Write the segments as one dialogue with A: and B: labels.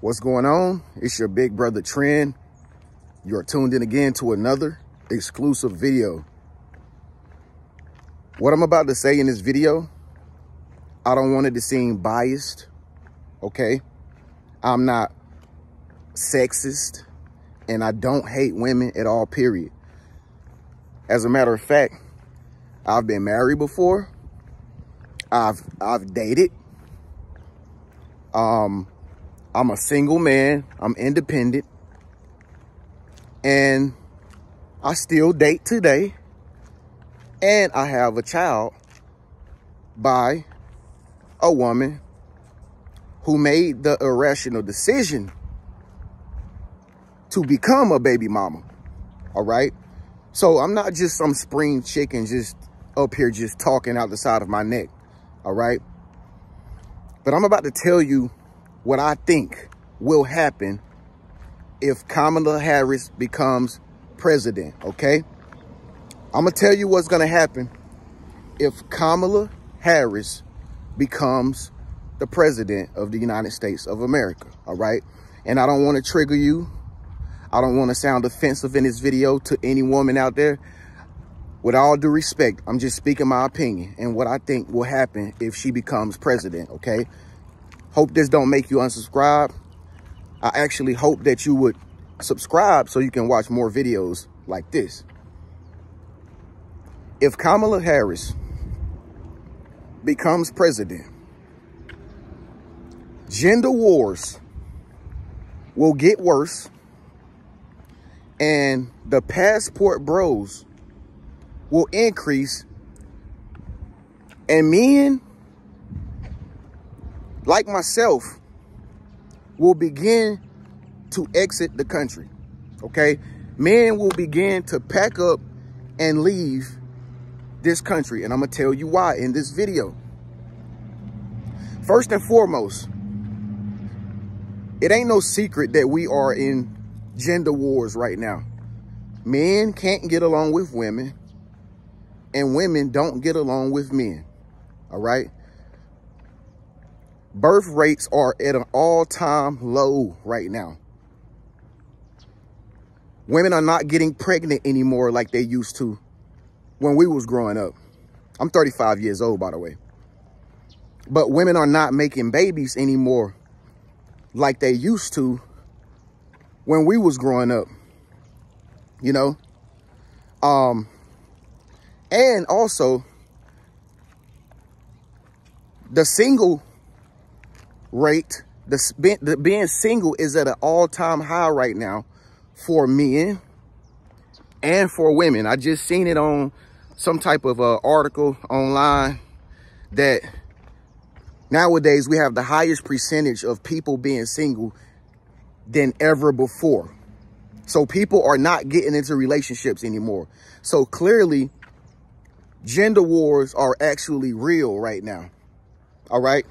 A: What's going on? It's your big brother Tren. You're tuned in again to another exclusive video. What I'm about to say in this video, I don't want it to seem biased, okay? I'm not sexist, and I don't hate women at all, period. As a matter of fact, I've been married before. I've dated. I'm a single man. I'm independent. And I still date today. And I have a child by a woman who made the irrational decision to become a baby mama. All right? So I'm not just some spring chicken just up here just talking out the side of my neck. All right? But I'm about to tell you what I think will happen if Kamala Harris becomes president, okay? I'm going to tell you what's going to happen if Kamala Harris becomes the president of the United States of America, all right? And I don't want to trigger you. I don't want to sound offensive in this video to any woman out there. With all due respect, I'm just speaking my opinion and what I think will happen if she becomes president, okay? Hope this don't make you unsubscribe. I actually hope that you would subscribe so you can watch more videos like this. If Kamala Harris becomes president, gender wars will get worse, and the passport bros will increase, and men like myself will begin to exit the country, okay? Men will begin to pack up and leave this country, and I'm gonna tell you why in this video. First and foremost, it ain't no secret that we are in gender wars right now. Men can't get along with women, and women don't get along with men, all right? Birth rates are at an all-time low right now. Women are not getting pregnant anymore like they used to when we was growing up. I'm 35 years old, by the way. But women are not making babies anymore like they used to when we was growing up, you know? And also, the single rate, the being single is at an all-time high right now for men and for women. I just seen it on some type of article online that nowadays we have the highest percentage of people being single than ever before. So people are not getting into relationships anymore. So clearly, gender wars are actually real right now. All right?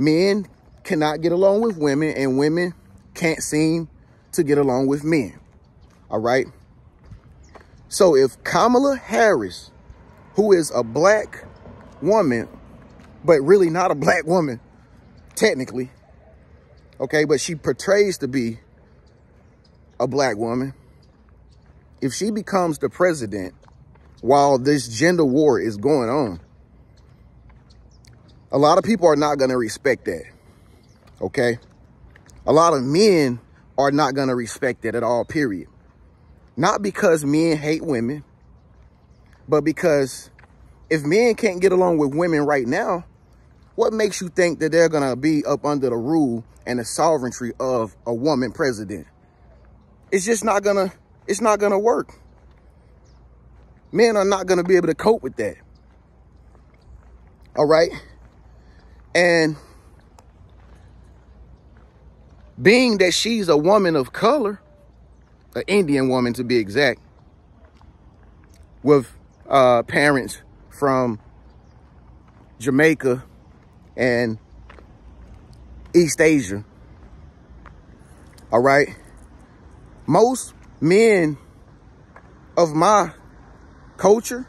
A: Men cannot get along with women, and women can't seem to get along with men. All right? So if Kamala Harris, who is a black woman, but really not a black woman, technically, okay, but she portrays to be a black woman, if she becomes the president while this gender war is going on, a lot of people are not going to respect that, okay? A lot of men are not going to respect that at all, period. Not because men hate women, but because if men can't get along with women right now, what makes you think that they're going to be up under the rule and the sovereignty of a woman president? It's just not going to work. Men are not going to be able to cope with that. All right? And being that she's a woman of color, an Indian woman to be exact, with parents from Jamaica and East Asia, all right? Most men of my culture,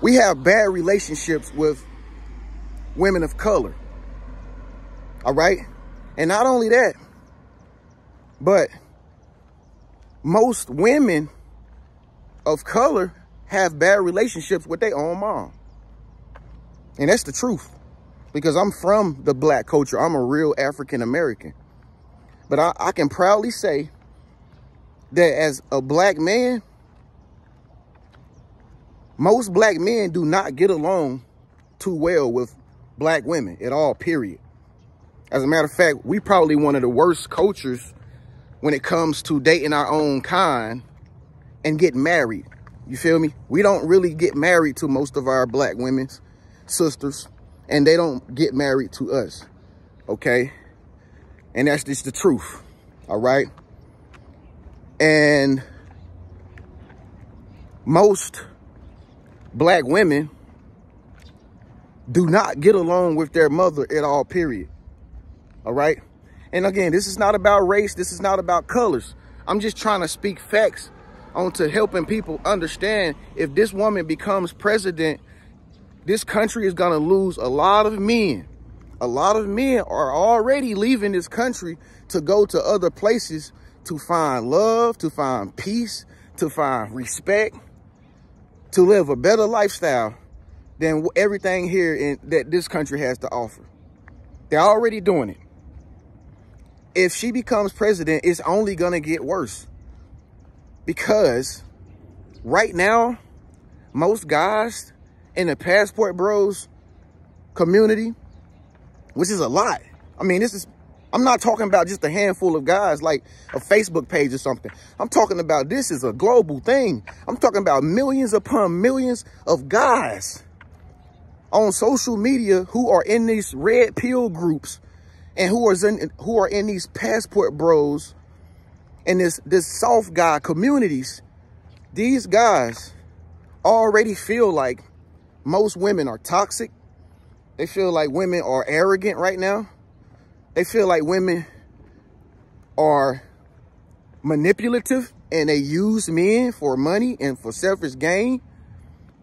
A: we have bad relationships with women of color. All right. And not only that, but most women of color have bad relationships with their own mom. And that's the truth, because I'm from the black culture. I'm a real African American. But I can proudly say that as a black man, most black men do not get along too well with black women at all, period. As a matter of fact, we probably one of the worst cultures when it comes to dating our own kind and getting married. You feel me? We don't really get married to most of our black women's sisters, and they don't get married to us, okay? And that's just the truth, all right? And most black women do not get along with their mother at all, period. All right. And again, this is not about race. This is not about colors. I'm just trying to speak facts onto helping people understand, if this woman becomes president, this country is going to lose a lot of men. A lot of men are already leaving this country to go to other places to find love, to find peace, to find respect, to live a better lifestyle than everything here that this country has to offer. They're already doing it. If she becomes president, it's only going to get worse. Because right now, most guys in the passport bros community, which is a lot. I mean, I'm not talking about just a handful of guys like a Facebook page or something. I'm talking about, this is a global thing. I'm talking about millions upon millions of guys on social media who are in these red pill groups and who are in these passport bros and this soft guy communities. These guys already feel like most women are toxic. They feel like women are arrogant right now. They feel like women are manipulative and they use men for money and for selfish gain.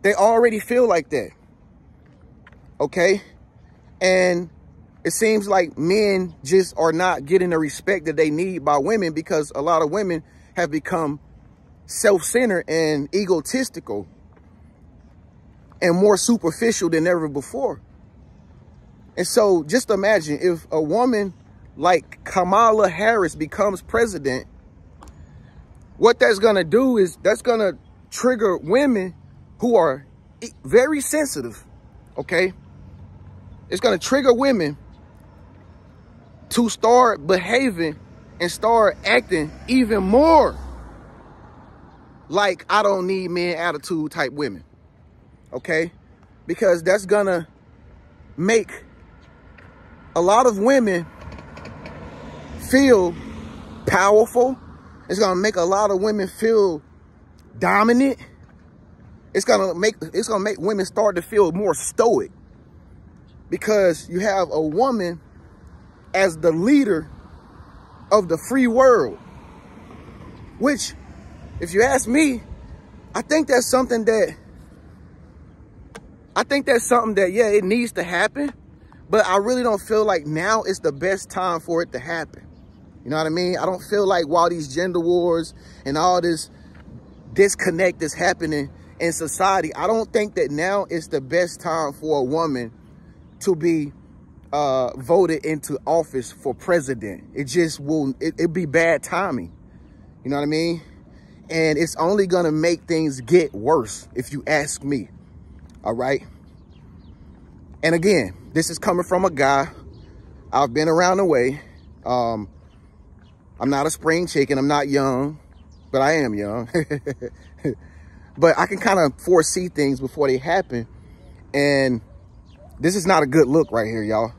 A: They already feel like that. Okay? And it seems like men just are not getting the respect that they need by women, because a lot of women have become self-centered and egotistical and more superficial than ever before. And so just imagine if a woman like Kamala Harris becomes president, what that's going to do is that's going to trigger women who are very sensitive, okay? It's going to trigger women to start behaving and start acting even more like I don't need men attitude type women, okay? Because that's going to make a lot of women feel powerful. It's going to make a lot of women feel dominant. It's going to make women start to feel more stoic, because you have a woman as the leader of the free world, which, if you ask me, I think that's something that, yeah, it needs to happen, but I really don't feel like now is the best time for it to happen. You know what I mean? I don't feel like while these gender wars and all this disconnect is happening in society, I don't think that now is the best time for a woman to be voted into office for president. It just will, it'd be bad timing. You know what I mean? And it's only gonna make things get worse, if you ask me. All right? And again, this is coming from a guy. I've been around the way. I'm not a spring chicken. I'm not young, but I am young. But I can kind of foresee things before they happen. And this is not a good look right here, y'all.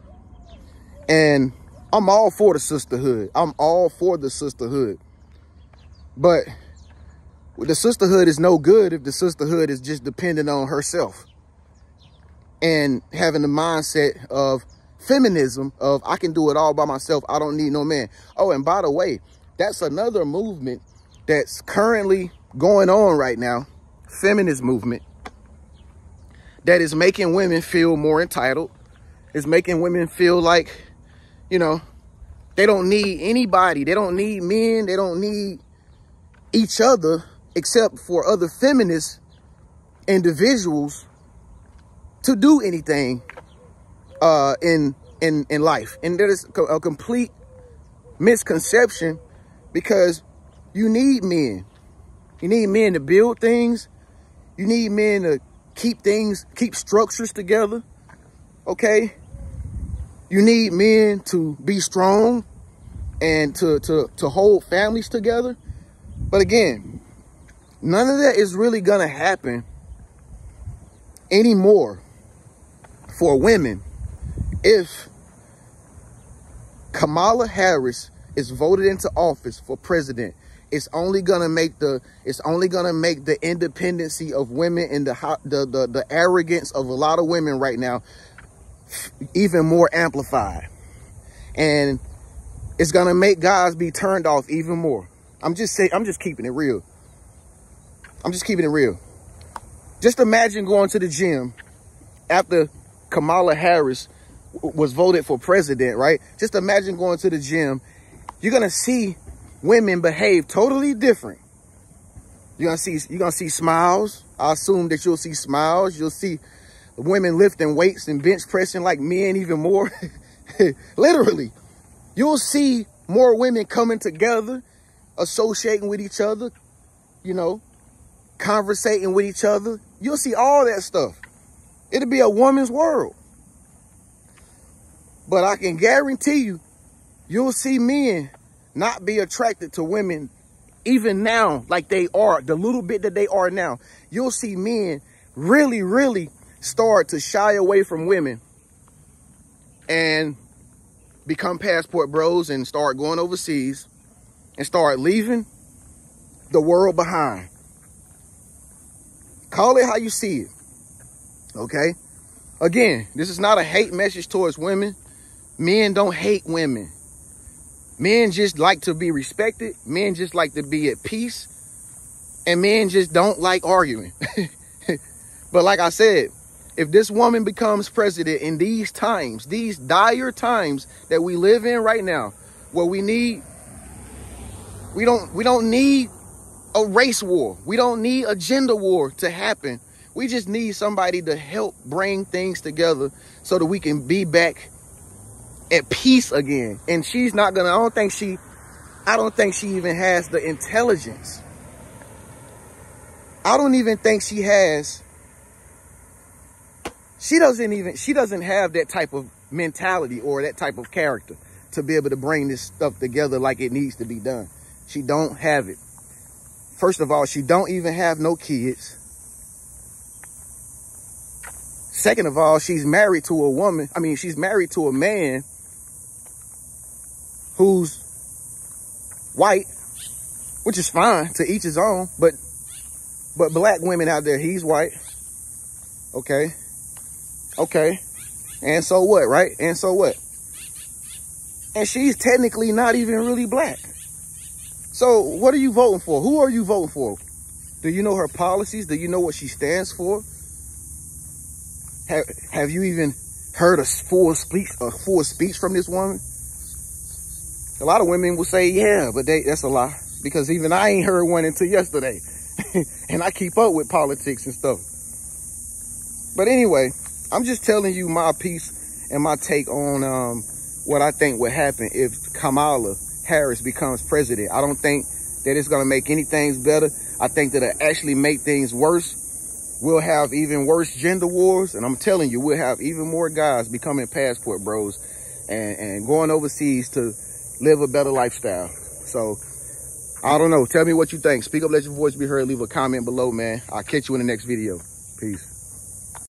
A: And I'm all for the sisterhood. I'm all for the sisterhood. But the sisterhood is no good if the sisterhood is just dependent on herself and having the mindset of feminism of I can do it all by myself. I don't need no man. Oh, and by the way, that's another movement that's currently going on right now. Feminist movement that is making women feel more entitled. It's making women feel like, You know, they don't need anybody. They don't need men. They don't need each other, except for other feminist individuals to do anything in life. And that is a complete misconception, because you need men. You need men to build things. You need men to keep structures together. Okay? You need men to be strong and to hold families together. But again, none of that is really gonna happen anymore for women if Kamala Harris is voted into office for president. It's only gonna make the independency of women and the arrogance of a lot of women right now even more amplified, and it's gonna make guys be turned off even more. I'm just keeping it real. I'm just keeping it real. Just imagine going to the gym after Kamala Harris was voted for president, right? Just imagine going to the gym. You're gonna see women behave totally different. You're gonna see smiles. I assume that you'll see smiles. You'll see women lifting weights and bench pressing like men even more. Literally, you'll see more women coming together, associating with each other, you know, conversating with each other. You'll see all that stuff. It'll be a woman's world. But I can guarantee you, you'll see men not be attracted to women even now like they are, the little bit that they are now. You'll see men really, really start to shy away from women and become passport bros and start going overseas and start leaving the world behind. Call it how you see it, okay? Again, this is not a hate message towards women. Men don't hate women. Men just like to be respected. Men just like to be at peace. And men just don't like arguing. But like I said, if this woman becomes president in these times, these dire times that we live in right now, where we don't need a race war. We don't need a gender war to happen. We just need somebody to help bring things together so that we can be back at peace again. And she's not gonna, I don't think she even has the intelligence. I don't even think she has, she doesn't have that type of mentality or that type of character to be able to bring this stuff together like it needs to be done. She don't have it. First of all, she don't even have no kids. Second of all, she's married to a woman. I mean, she's married to a man who's white, which is fine, to each his own. But black women out there, he's white. Okay. Okay. And so what, right? And so what? And she's technically not even really black. So what are you voting for? Who are you voting for? Do you know her policies? Do you know what she stands for? Have you even heard a full speech from this woman? A lot of women will say, yeah, but that's a lie. Because even I ain't heard one until yesterday. And I keep up with politics and stuff. But anyway, I'm just telling you my piece and my take on what I think would happen if Kamala Harris becomes president. I don't think that it's going to make anything better. I think that it actually make things worse. We'll have even worse gender wars. And I'm telling you, we'll have even more guys becoming passport bros and going overseas to live a better lifestyle. So, I don't know. Tell me what you think. Speak up, let your voice be heard. Leave a comment below, man. I'll catch you in the next video. Peace.